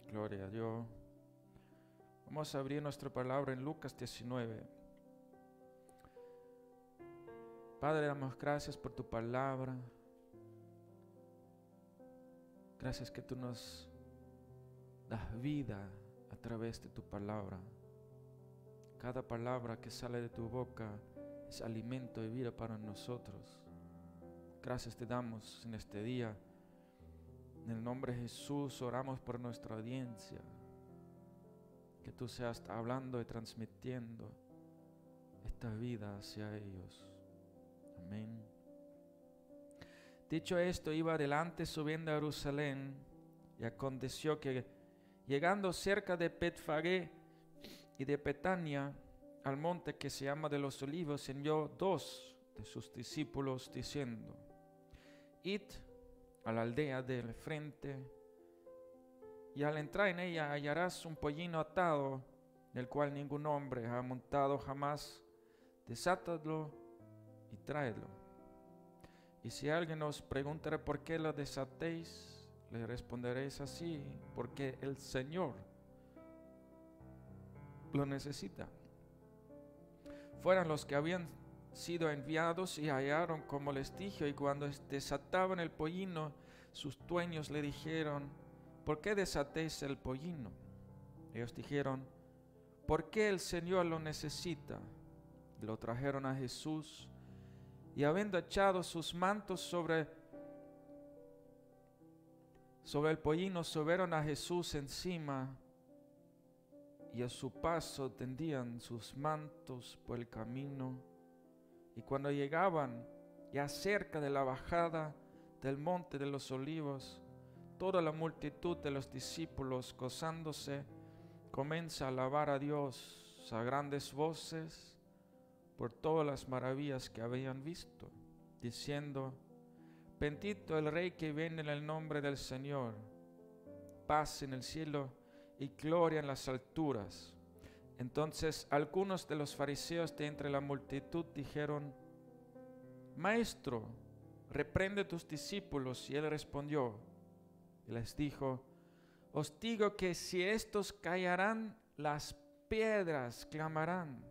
Gloria a Dios. Vamos a abrir nuestra palabra en Lucas 19. Padre, damos gracias por tu palabra. Gracias que tú nos das vida a través de tu palabra. Cada palabra que sale de tu boca es alimento y vida para nosotros. Gracias te damos en este día. En el nombre de Jesús oramos por nuestra audiencia. Que tú seas hablando y transmitiendo esta vida hacia ellos. Amén. Dicho esto, iba adelante subiendo a Jerusalén, y aconteció que, llegando cerca de Betfagé y de Betania, al monte que se llama de los Olivos, envió 2 de sus discípulos, diciendo: Id a la aldea del frente, y al entrar en ella hallarás un pollino atado, del cual ningún hombre ha montado jamás. Desátadlo y tráedlo. Y si alguien os preguntara por qué lo desatéis, le responderéis así: porque el Señor lo necesita. Fueron los que habían sido enviados y hallaron como les dije, y cuando desataban el pollino, sus dueños le dijeron: ¿por qué desatéis el pollino? Ellos dijeron: porque el Señor lo necesita. Lo trajeron a Jesús, y habiendo echado sus mantos sobre el pollino, subieron a Jesús encima, y a su paso tendían sus mantos por el camino. Y cuando llegaban ya cerca de la bajada del monte de los Olivos, toda la multitud de los discípulos, gozándose, comienza a alabar a Dios a grandes voces por todas las maravillas que habían visto, diciendo: bendito el Rey que viene en el nombre del Señor, paz en el cielo y gloria en las alturas. Entonces algunos de los fariseos de entre la multitud dijeron: Maestro, reprende a tus discípulos. Y él respondió y les dijo: os digo que si estos callarán, las piedras clamarán.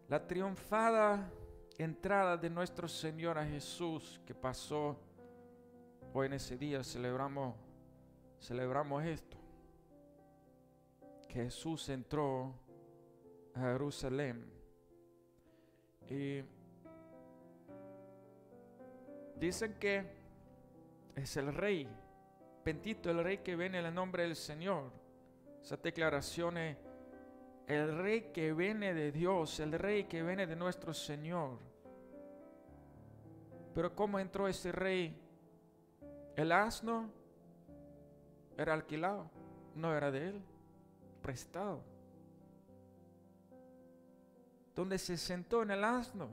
La triunfada entrada de nuestro Señor a Jesús que pasó hoy en ese día, celebramos esto, que Jesús entró a Jerusalén. Y dicen que es el Rey, bendito el Rey que viene en el nombre del Señor. Esa declaración es el Rey que viene de Dios, el Rey que viene de nuestro Señor. Pero ¿cómo entró ese Rey? El asno era alquilado, no era de él, prestado. Donde se sentó en el asno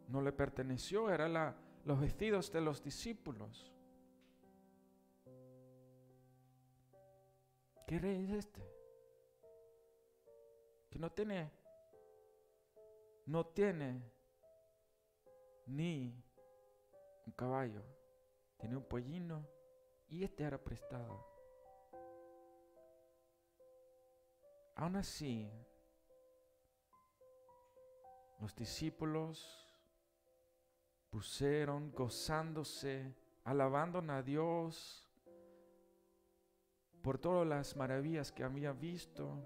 no le perteneció, era los vestidos de los discípulos. ¿Qué rey es este? Que no tiene ni un caballo, tiene un pollino, y este era prestado. Aún así, los discípulos pusieron gozándose, alabando a Dios por todas las maravillas que habían visto.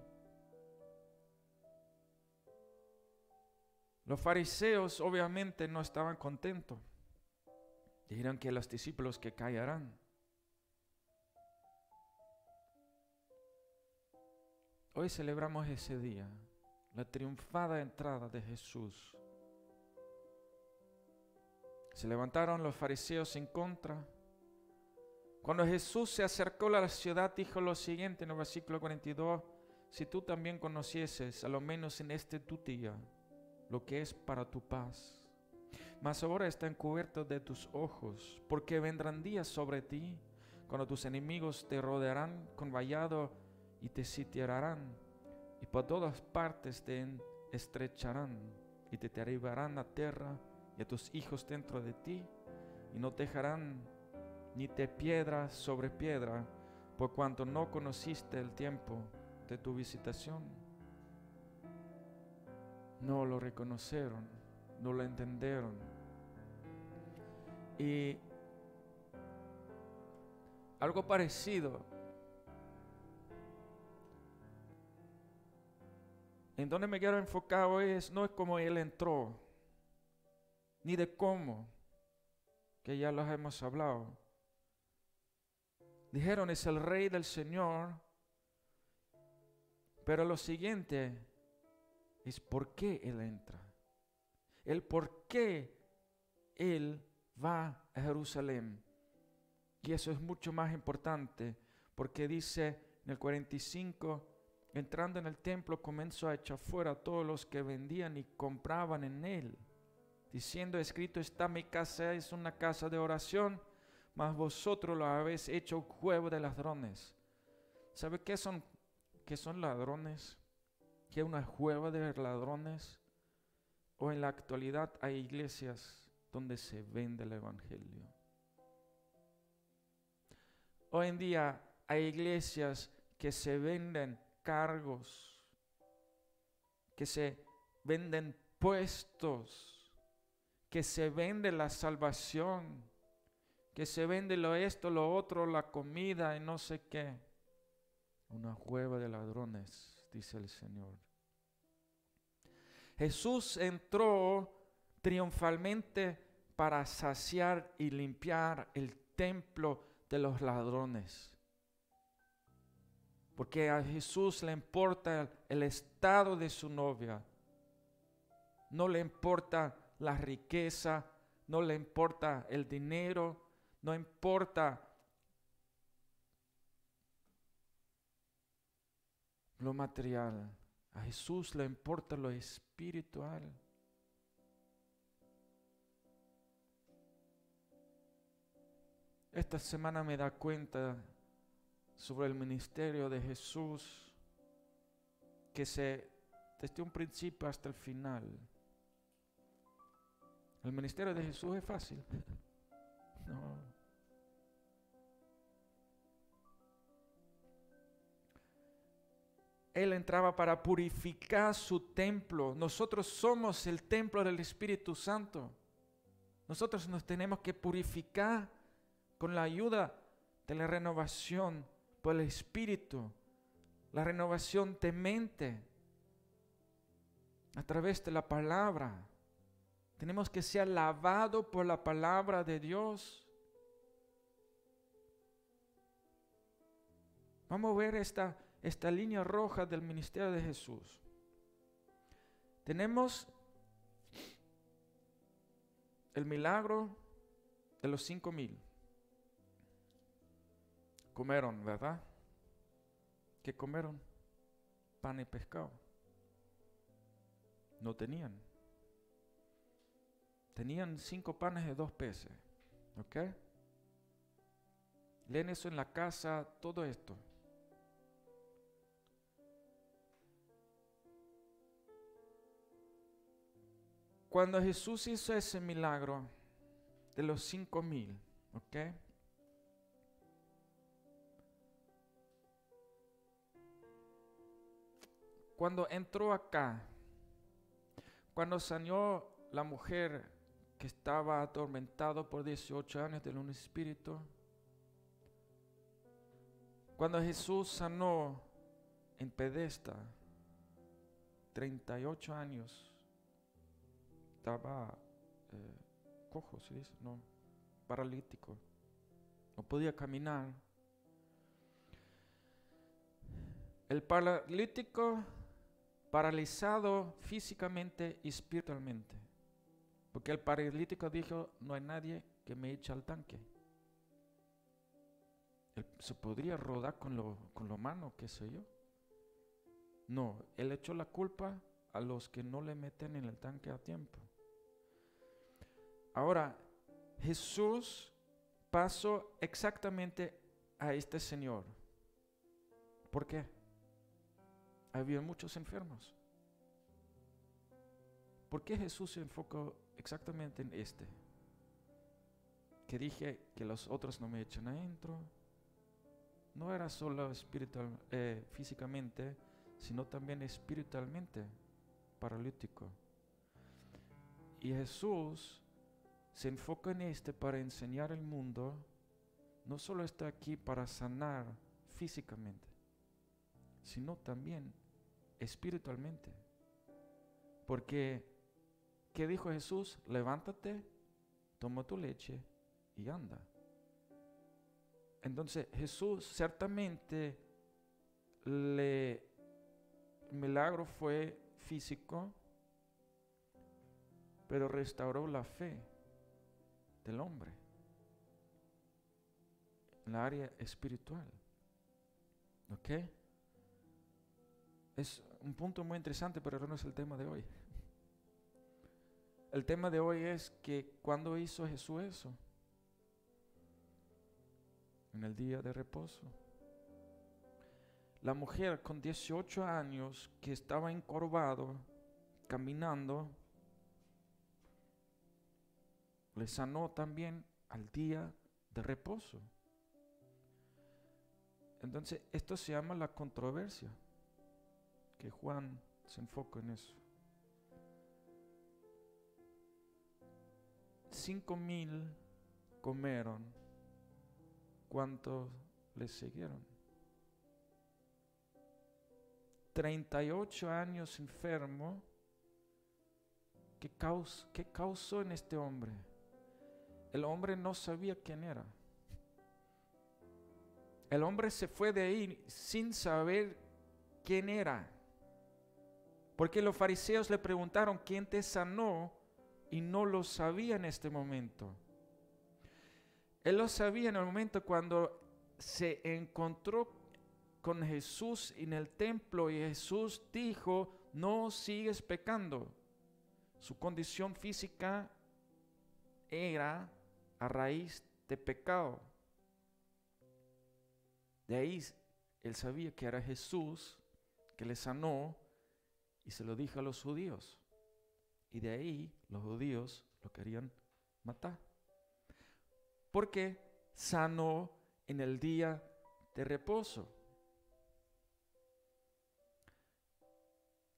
Los fariseos obviamente no estaban contentos. Dijeron que los discípulos que callarán. Hoy celebramos ese día, la triunfada entrada de Jesús. Se levantaron los fariseos en contra. Cuando Jesús se acercó a la ciudad, dijo lo siguiente en el versículo 42: si tú también conocieses, a lo menos en este tu día, lo que es para tu paz, mas ahora está encubierto de tus ojos, porque vendrán días sobre ti cuando tus enemigos te rodearán con vallado y te sitiarán, y por todas partes te estrecharán y te derribarán a tierra, y a tus hijos dentro de ti, y no dejarán ni de piedra sobre piedra, por cuanto no conociste el tiempo de tu visitación. No lo reconocieron, no lo entendieron. Y algo parecido, en donde me quiero enfocar hoy no es cómo Él entró, ni de cómo, que ya los hemos hablado. Dijeron, es el Rey del Señor, pero lo siguiente es por qué Él entra. El por qué Él va a Jerusalén. Y eso es mucho más importante, porque dice en el 45, entrando en el templo comenzó a echar fuera a todos los que vendían y compraban en él, diciendo, escrito está, mi casa es una casa de oración, mas vosotros lo habéis hecho un juego de ladrones. ¿Sabe qué son ladrones? ¿Qué es una cueva de ladrones? O en la actualidad hay iglesias donde se vende el evangelio. Hoy en día hay iglesias que se venden cargos, que se venden puestos, que se vende la salvación, que se vende esto, lo otro, la comida y no sé qué. Una cueva de ladrones, dice el Señor. Jesús entró triunfalmente para saciar y limpiar el templo de los ladrones. Porque a Jesús le importa el estado de su novia. No le importa la riqueza, no le importa el dinero, no importa lo material. A Jesús le importa lo espiritual. Esta semana me da cuenta sobre el ministerio de Jesús, que desde un principio hasta el final, el ministerio de Jesús es fácil. No. Él entraba para purificar su templo. Nosotros somos el templo del Espíritu Santo. Nosotros nos tenemos que purificar con la ayuda de la renovación por el Espíritu, la renovación de mente a través de la palabra. Tenemos que ser lavados por la palabra de Dios. Vamos a ver esta línea roja del ministerio de Jesús. Tenemos el milagro de los 5,000. Comieron, ¿verdad? ¿Qué comieron? Pan y pescado. No tenían. Tenían 5 panes y 2 peces. ¿Ok? Leen eso en la casa, todo esto. Cuando Jesús hizo ese milagro de los 5,000, ¿ok? Cuando entró acá, cuando sanó la mujer que estaba atormentada por 18 años de un espíritu, cuando Jesús sanó en Pedesta, 38 años, estaba cojo, ¿se dice? No, paralítico, no podía caminar. El paralítico paralizado físicamente y espiritualmente, porque el paralítico dijo, no hay nadie que me eche al tanque. Él se podría rodar con lo mano, qué sé yo. No, él echó la culpa a los que no le meten en el tanque a tiempo. Ahora, Jesús pasó exactamente a este señor. ¿Por qué? Había muchos enfermos. ¿Por qué Jesús se enfocó exactamente en este? Que dije que los otros no me echan adentro. No era solo físicamente, sino también espiritualmente paralítico. Y Jesús se enfoca en este para enseñar al mundo. No solo está aquí para sanar físicamente, sino también espiritualmente. Porque, ¿qué dijo Jesús? Levántate, toma tu leche y anda. Entonces Jesús ciertamente el milagro fue físico, pero restauró la fe del hombre en la área espiritual. ¿Ok? Es un punto muy interesante, pero no es el tema de hoy. El tema de hoy es que ¿cuándo hizo Jesús eso? En el día de reposo. La mujer con 18 años que estaba encorvado, caminando, le sanó también al día de reposo. Entonces, esto se llama la controversia, que Juan se enfoca en eso. 5,000 comieron. ¿Cuántos les siguieron? 38 años enfermo. ¿Qué causó en este hombre? El hombre no sabía quién era. El hombre se fue de ahí sin saber quién era. Porque los fariseos le preguntaron, ¿quién te sanó? Y no lo sabía en este momento. Él lo sabía en el momento cuando se encontró con Jesús en el templo y Jesús dijo, no sigues pecando. Su condición física era a raíz de pecado. De ahí él sabía que era Jesús que le sanó y se lo dijo a los judíos. Y de ahí los judíos lo querían matar. Porque sanó en el día de reposo.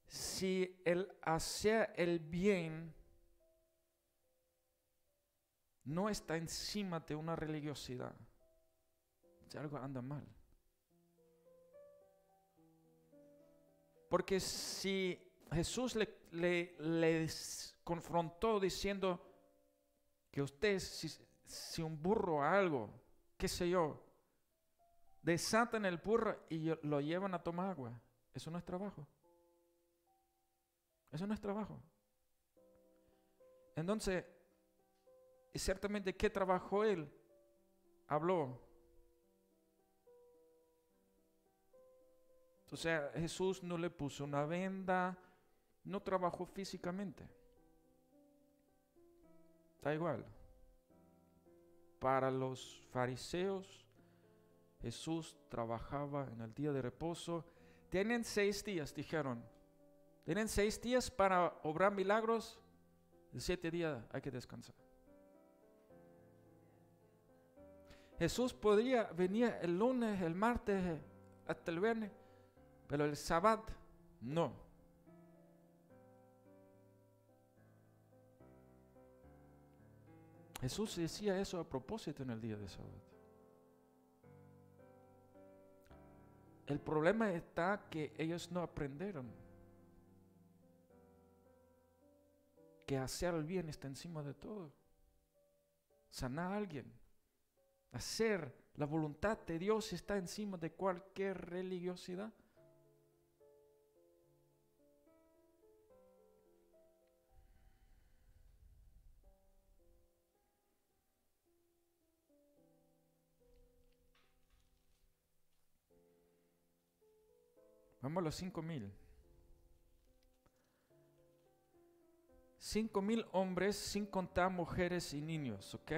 Si el hacer el bien no está encima de una religiosidad, si algo anda mal. Porque si Jesús les confrontó diciendo que usted, si un burro o algo, qué sé yo, desatan el burro y lo llevan a tomar agua, eso no es trabajo. Eso no es trabajo. Entonces, ciertamente, ¿qué trabajó él? Habló. O sea, Jesús no le puso una venda, no trabajó físicamente. Da igual. Para los fariseos, Jesús trabajaba en el día de reposo. Tienen 6 días, dijeron. Tienen 6 días para obrar milagros. El 7 día hay que descansar. Jesús podría venir el lunes, el martes, hasta el viernes, pero el sábado no. Jesús decía eso a propósito en el día de sábado. El problema está que ellos no aprendieron que hacer el bien está encima de todo. Sanar a alguien, hacer la voluntad de Dios está encima de cualquier religiosidad. Vamos a los 5,000. 5,000 hombres sin contar mujeres y niños, ¿ok?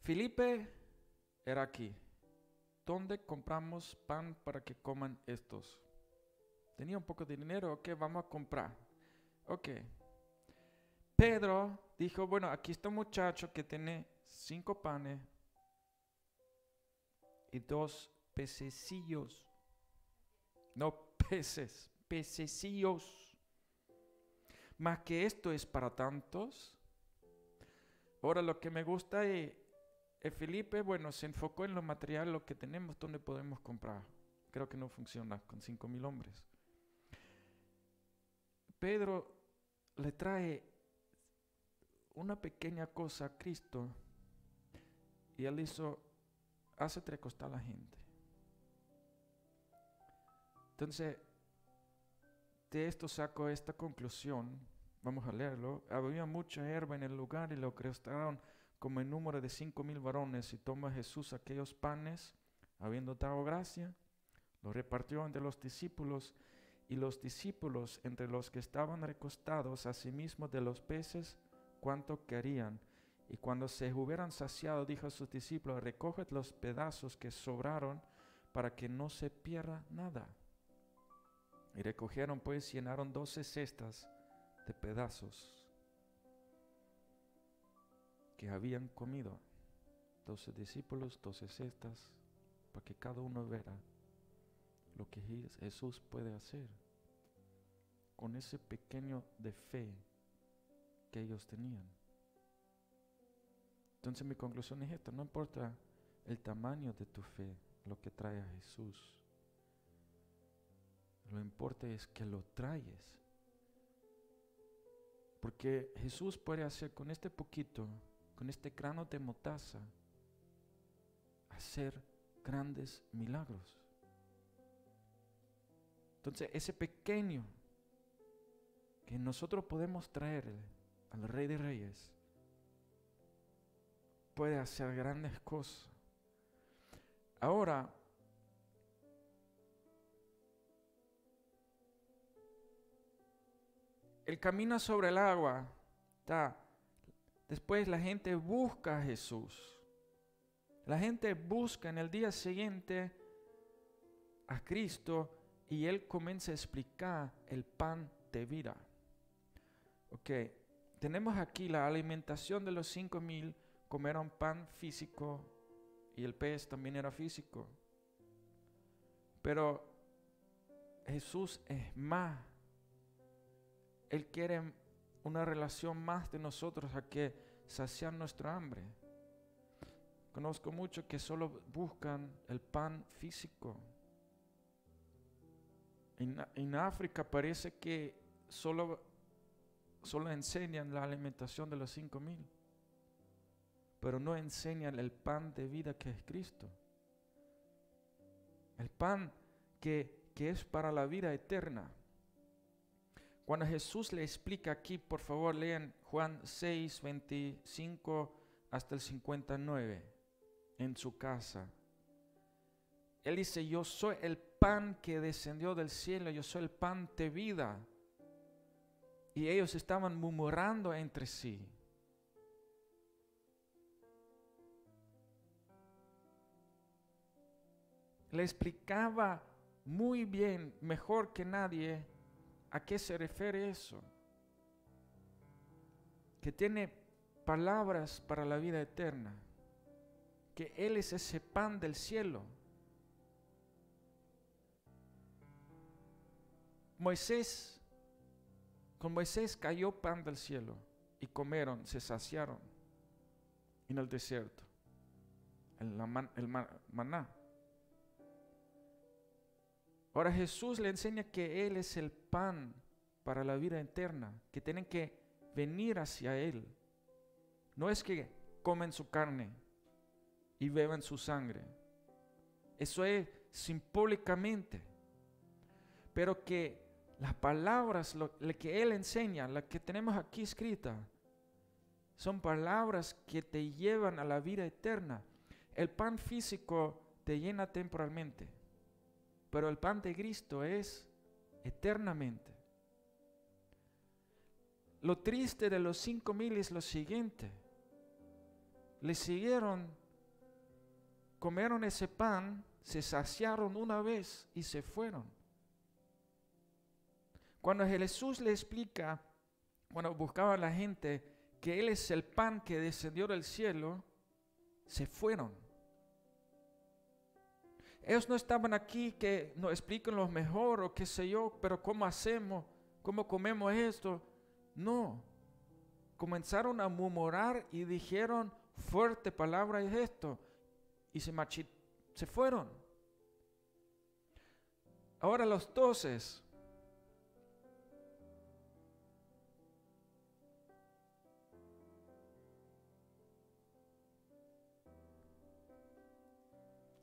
Felipe era aquí. ¿dónde compramos pan para que coman estos? Tenía un poco de dinero, ok, vamos a comprar. Ok. Pedro dijo, bueno, aquí está un muchacho que tiene 5 panes y 2 pececillos. No peces, pececillos. Más que esto es para tantos. Ahora lo que me gusta es Felipe, bueno, se enfocó en lo material, lo que tenemos, donde podemos comprar. Creo que no funciona con 5,000 hombres. Pedro le trae una pequeña cosa a Cristo y él hace recostar a la gente. Entonces, de esto saco esta conclusión, vamos a leerlo. Había mucha hierba en el lugar y lo recostaron como en número de 5,000 varones, y toma Jesús aquellos panes, habiendo dado gracia, los repartió entre los discípulos, y los discípulos, entre los que estaban recostados, asimismo de los peces, cuanto querían. Y cuando se hubieran saciado, dijo a sus discípulos, recoged los pedazos que sobraron, para que no se pierda nada. Y recogieron pues, llenaron 12 cestas de pedazos que habían comido. 12 discípulos, 12 cestas, para que cada uno vea lo que Jesús puede hacer con ese pequeño de fe que ellos tenían. Entonces mi conclusión es esta: no importa el tamaño de tu fe, lo que trae a Jesús, lo importante es que lo traes, porque Jesús puede hacer con este poquito, con este grano de mostaza, hacer grandes milagros. Entonces ese pequeño que nosotros podemos traer al Rey de Reyes puede hacer grandes cosas. Ahora, el camino sobre el agua está. Después la gente busca a Jesús. La gente busca en el día siguiente a Cristo y Él comienza a explicar el pan de vida. Ok, tenemos aquí la alimentación de los 5,000, comieron pan físico y el pez también era físico. Pero Jesús es más. Él quiere una relación más de nosotros a que saciar nuestra hambre. Conozco muchos que solo buscan el pan físico. En África parece que solo enseñan la alimentación de los 5,000, pero no enseñan el pan de vida que es Cristo. El pan que es para la vida eterna. Cuando Jesús le explica aquí, por favor lean Juan 6, 25 hasta el 59 en su casa. Él dice, yo soy el pan que descendió del cielo, yo soy el pan de vida. Y ellos estaban murmurando entre sí. Le explicaba muy bien, mejor que nadie, a qué se refiere eso. Que tiene palabras para la vida eterna. Que Él es ese pan del cielo. Con Moisés cayó pan del cielo y comieron, se saciaron en el desierto, el maná. Ahora Jesús le enseña que Él es el pan para la vida eterna, que tienen que venir hacia Él. No es que comen su carne y beban su sangre. Eso es simbólicamente. Pero que las palabras, lo que Él enseña, las que tenemos aquí escritas, son palabras que te llevan a la vida eterna. El pan físico te llena temporalmente, pero el pan de Cristo es eternamente. Lo triste de los 5,000 es lo siguiente. Le siguieron, comieron ese pan se saciaron una vez y se fueron. Cuando Jesús le explica, cuando buscaba a la gente que Él es el pan que descendió del cielo, se fueron. Ellos no estaban aquí que nos expliquen lo mejor o qué sé yo, pero ¿cómo hacemos? ¿Cómo comemos esto? No. Comenzaron a murmurar y dijeron, fuerte palabra es esto. Y se fueron. Ahora los 12.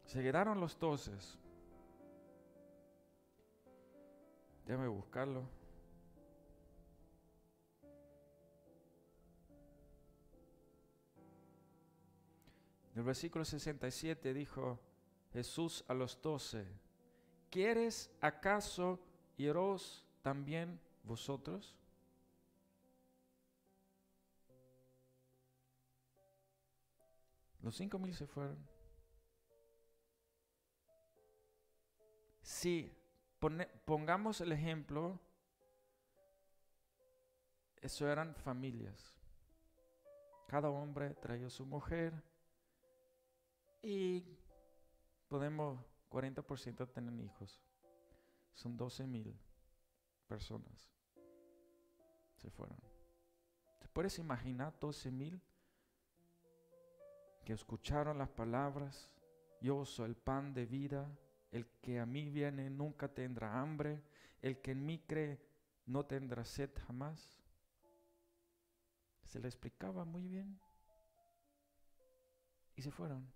Se quedaron los 12. Déjame buscarlo. En el versículo 67 dijo Jesús a los 12, ¿quieres acaso iros también vosotros? Los 5,000 se fueron. Si pongamos el ejemplo, eso eran familias. Cada hombre traía a su mujer y podemos 40% tener hijos. Son 12,000 personas. Se fueron. ¿Te puedes imaginar 12,000 que escucharon las palabras? Yo soy el pan de vida. El que a mí viene nunca tendrá hambre. El que en mí cree no tendrá sed jamás. Se le explicaba muy bien. Y se fueron.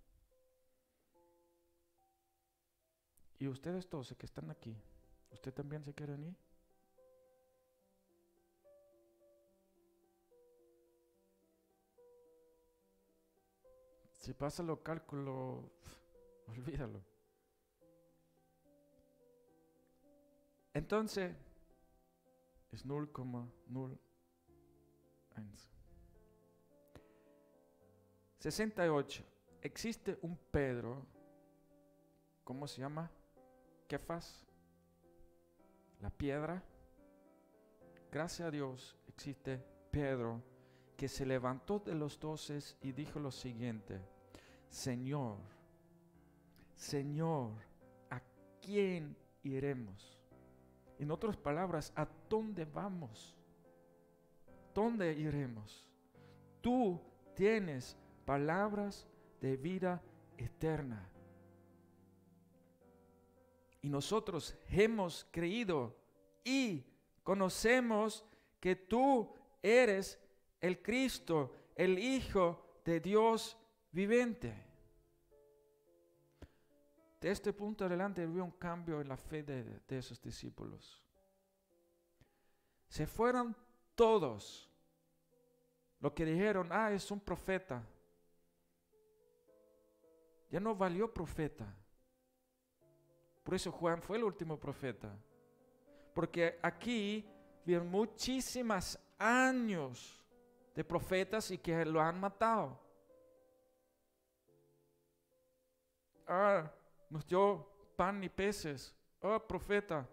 Y ustedes todos que están aquí, ¿usted también se quieren ir? Si pasa los cálculos, olvídalo. Entonces, es 0,01. 68. Existe un Pedro, ¿cómo se llama? Kefas, la piedra. Gracias a Dios existe Pedro, que se levantó de los 12 y dijo lo siguiente: Señor, Señor, ¿a quién iremos? En otras palabras, ¿a dónde vamos? ¿Dónde iremos? Tú tienes palabras de vida eterna. Y nosotros hemos creído y conocemos que tú eres el Cristo, el Hijo de Dios viviente. De este punto adelante hubo un cambio en la fe de esos discípulos. Se fueron todos. Lo que dijeron, es un profeta. Ya no valió profeta. Por eso Juan fue el último profeta. Porque aquí vienen muchísimos años de profetas y que lo han matado. Nos dio pan y peces. Profeta.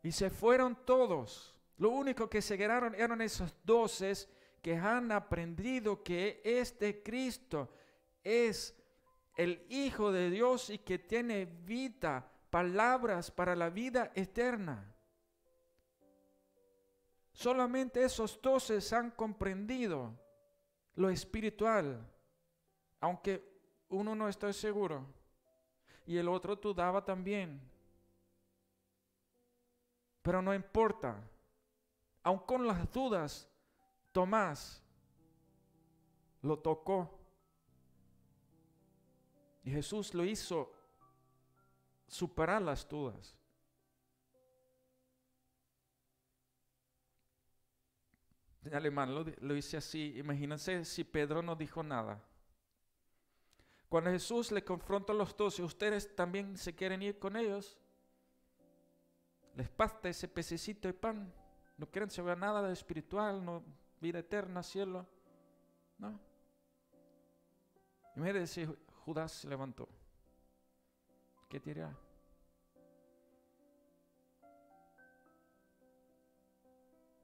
Y se fueron todos. Lo único que se quedaron eran esos 12 que han aprendido que este Cristo es el Hijo de Dios y que tiene vida, palabras para la vida eterna. Solamente esos 12 han comprendido lo espiritual, aunque uno no está seguro y el otro dudaba también. Pero no importa, aun con las dudas, Tomás lo tocó. Y Jesús lo hizo superar las dudas. En alemán lo dice así. Imagínense si Pedro no dijo nada. Cuando Jesús le confronta a los 12, ¿ustedes también se quieren ir con ellos? Les basta ese pececito de pan. No quieren saber nada de espiritual, no, vida eterna, cielo. No. Imagínense si Judas se levantó. ¿Qué dirá?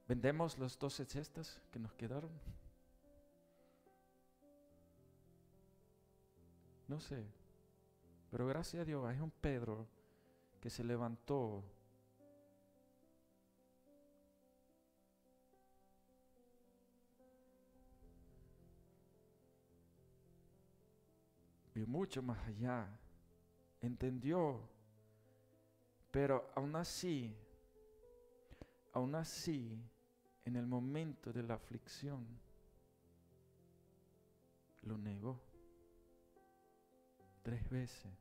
¿Vendemos los 12 cestas que nos quedaron? No sé. Pero gracias a Dios hay un Pedro que se levantó. Vio mucho más allá. Entendió. Pero aún así, en el momento de la aflicción, lo negó 3 veces.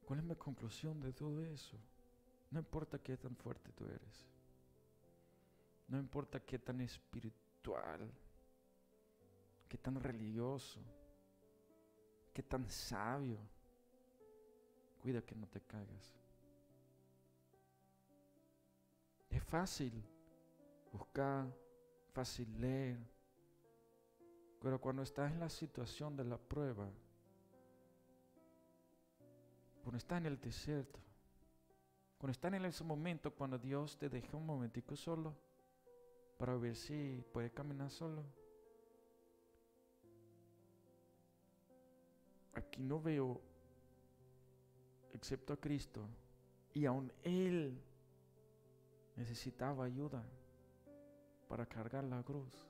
¿Cuál es mi conclusión de todo eso? No importa qué tan fuerte tú eres. No importa qué tan espiritual, qué tan religioso, qué tan sabio. Cuida que no te caigas. Es fácil buscar, fácil leer, pero cuando estás en la situación de la prueba, cuando estás en el desierto, cuando estás en ese momento cuando Dios te deja un momentico solo para ver si puedes caminar solo. Aquí no veo excepto a Cristo, y aún Él necesitaba ayuda para cargar la cruz.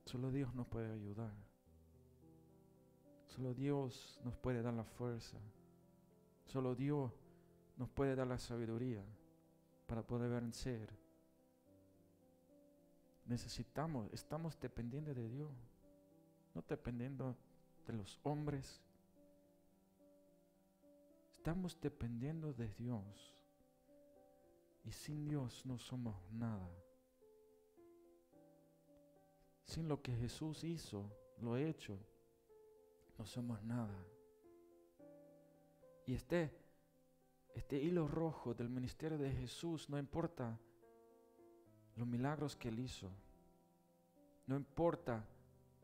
Solo Dios nos puede ayudar. Solo Dios nos puede dar la fuerza. Solo Dios nos puede dar la sabiduría para poder vencer. Estamos dependiendo de Dios, no dependiendo de los hombres. Estamos dependiendo de Dios. Y sin Dios no somos nada. Sin lo que Jesús hizo, lo hecho, no somos nada. Y este hilo rojo del ministerio de Jesús, no importa los milagros que Él hizo, no importa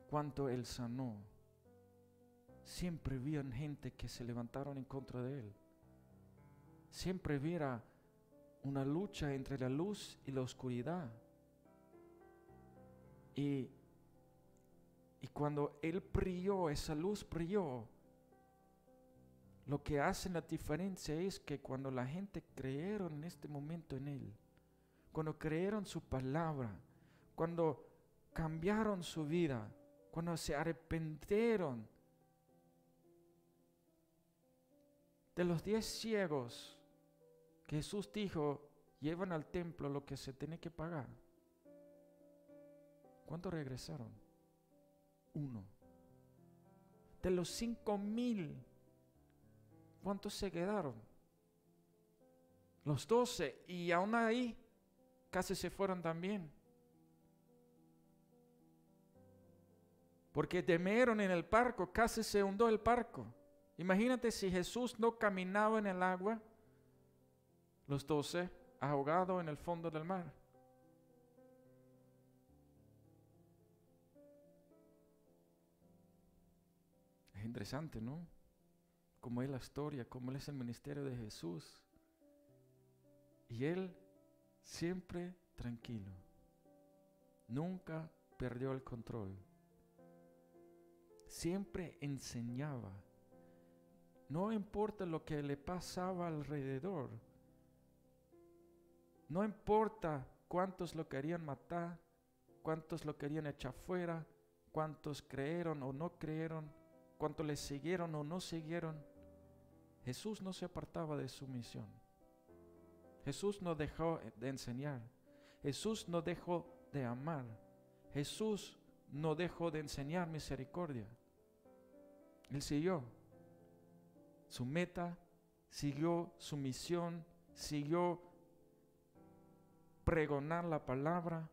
cuánto Él sanó, siempre había gente que se levantaron en contra de Él. Siempre había una lucha entre la luz y la oscuridad. Y cuando Él brilló, esa luz brilló, lo que hace la diferencia es que cuando la gente creyeron en este momento en Él, cuando creyeron su palabra, cuando cambiaron su vida, cuando se arrepintieron de los 10 ciegos que Jesús dijo, llevan al templo lo que se tiene que pagar. ¿Cuántos regresaron? 1. De los 5,000, ¿cuántos se quedaron? Los 12, y aún ahí casi se fueron también. Porque temieron en el barco, casi se hundió el barco. Imagínate si Jesús no caminaba en el agua, los 12 ahogados en el fondo del mar. Es interesante, ¿no? Cómo es la historia, cómo es el ministerio de Jesús. Y Él siempre tranquilo. Nunca perdió el control. Siempre enseñaba. No importa lo que le pasaba alrededor. No importa cuántos lo querían matar, cuántos lo querían echar fuera, cuántos creyeron o no creyeron, cuántos le siguieron o no siguieron. Jesús no se apartaba de su misión. Jesús no dejó de enseñar. Jesús no dejó de amar. Jesús no dejó de enseñar misericordia. Él siguió su meta, siguió su misión, siguió pregonar la palabra.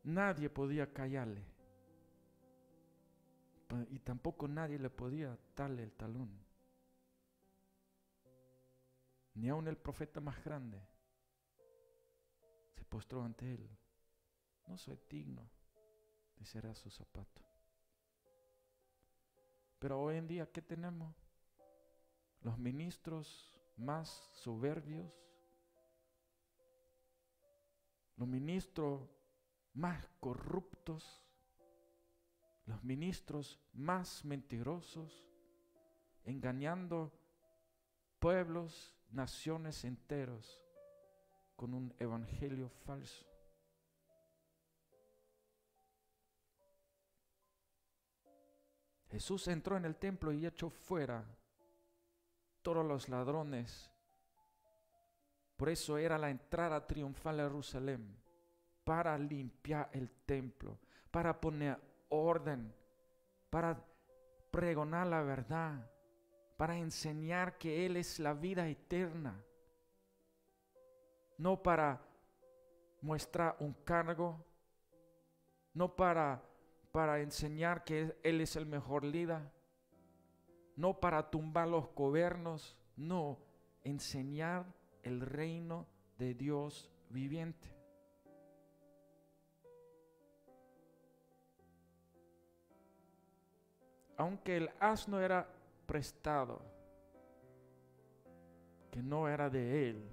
Nadie podía callarle. Y tampoco nadie le podía darle el talón. Ni aun el profeta más grande se postró ante él. no soy digno de ser a su zapato. Pero hoy en día, ¿qué tenemos? Los ministros más soberbios, los ministros más corruptos, los ministros más mentirosos, engañando pueblos, naciones enteros con un evangelio falso. Jesús entró en el templo y echó fuera todos los ladrones. Por eso era la entrada triunfal a Jerusalén, para limpiar el templo, para poner orden, para pregonar la verdad, para enseñar que Él es la vida eterna, no para mostrar un cargo, no para enseñar que Él es el mejor líder, no para tumbar los gobiernos, no, enseñar el reino de Dios viviente. Aunque el asno era prestado, que no era de él,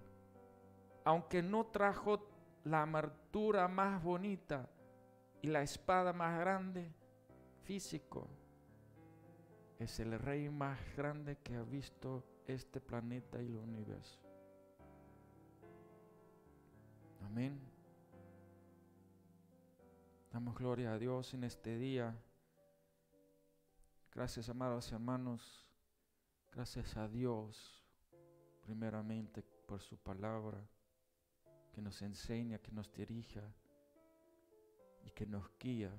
aunque no trajo la armadura más bonita y la espada más grande, físico, es el rey más grande que ha visto este planeta y el universo. Amén. Damos gloria a Dios en este día. Gracias, amados hermanos. Gracias a Dios, primeramente, por su palabra, que nos enseña, que nos dirija y que nos guía.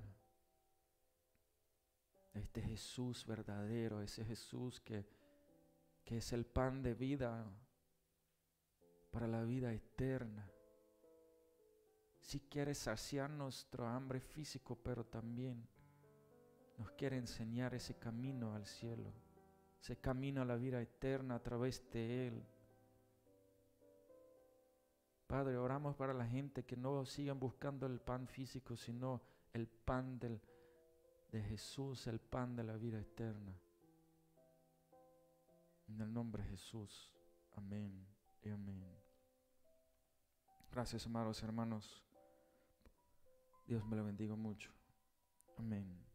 Este Jesús verdadero, ese Jesús que es el pan de vida para la vida eterna. Si quiere saciar nuestro hambre físico, pero también nos quiere enseñar ese camino al cielo, ese camino a la vida eterna a través de Él. Padre, oramos para la gente que no sigan buscando el pan físico, sino el pan de Jesús, el pan de la vida eterna. En el nombre de Jesús. Amén y amén. Gracias, amados hermanos. Dios me lo bendiga mucho. Amén.